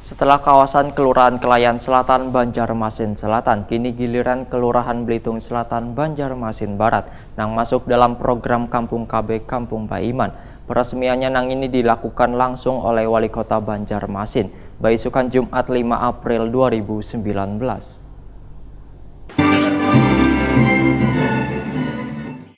Setelah kawasan Kelurahan Kelayan Selatan Banjarmasin Selatan, kini giliran Kelurahan Belitung Selatan Banjarmasin Barat nang masuk dalam program Kampung KB Kampung Baiman. Peresmiannya nang ini dilakukan langsung oleh Wali Kota Banjarmasin, Baisukan Jumat 5 April 2019.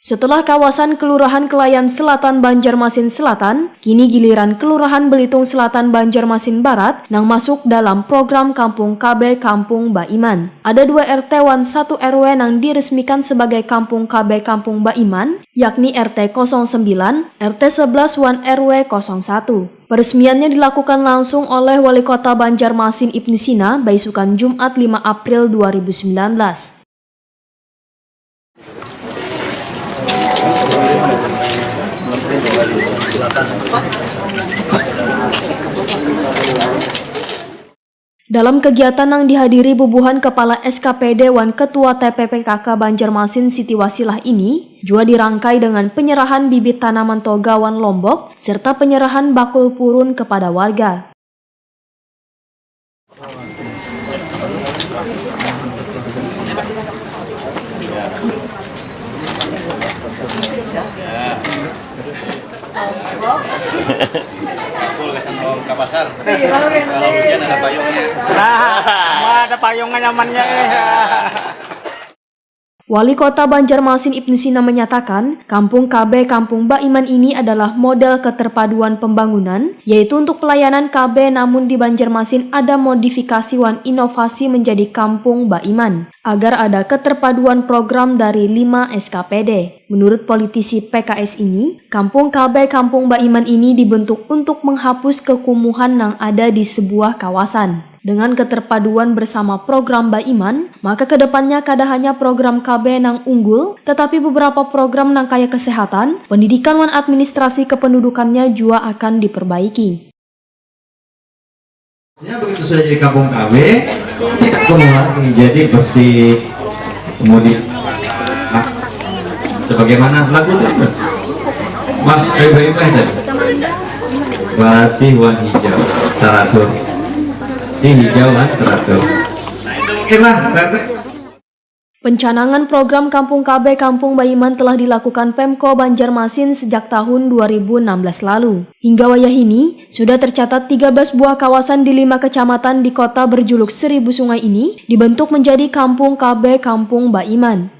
Setelah kawasan Kelurahan Kelayan Selatan Banjarmasin Selatan, kini giliran Kelurahan Belitung Selatan Banjarmasin Barat nang masuk dalam program Kampung KB Kampung Baiman. Ada 2 RT wan 1 RW nang diresmikan sebagai Kampung KB Kampung Baiman, yakni RT 09, RT 11 wan RW 01. Peresmiannya dilakukan langsung oleh Wali Kota Banjarmasin Ibnu Sina, Baisukan Jumat 5 April 2019. Dalam kegiatan yang dihadiri bubuhan Kepala SKPD wan Ketua TPPKK Banjarmasin Siti Wasilah ini juga dirangkai dengan penyerahan bibit tanaman toga wan Lombok serta penyerahan bakul purun kepada warga. Ke pasar. Kalau hujan ada payungnya. Ada payungnya nyamannya. Wali Kota Banjarmasin Ibnu Sina menyatakan, Kampung KB Kampung Baiman ini adalah model keterpaduan pembangunan, yaitu untuk pelayanan KB namun di Banjarmasin ada modifikasi wan inovasi menjadi Kampung Baiman, agar ada keterpaduan program dari 5 SKPD. Menurut politisi PKS ini, Kampung KB Kampung Baiman ini dibentuk untuk menghapus kekumuhan yang ada di sebuah kawasan. Dengan keterpaduan bersama program Baiman, maka kedepannya kada hanya program KB nang unggul, tetapi beberapa program nang kaya kesehatan, pendidikan dan administrasi kependudukannya juga akan diperbaiki. Begitu sudah jadi Kampung KB, kita kemudian menjadi bersih, kemudian sebagaimana lagu itu, Mas Ibrahim tadi, bersih wan hijau, teratur. Hijauan teratur. Pencanangan program Kampung KB Kampung Baiman telah dilakukan Pemko Banjarmasin sejak tahun 2016 lalu. Hingga wayah ini, sudah tercatat 13 buah kawasan di 5 kecamatan di kota berjuluk 1000 sungai ini dibentuk menjadi Kampung KB Kampung Baiman.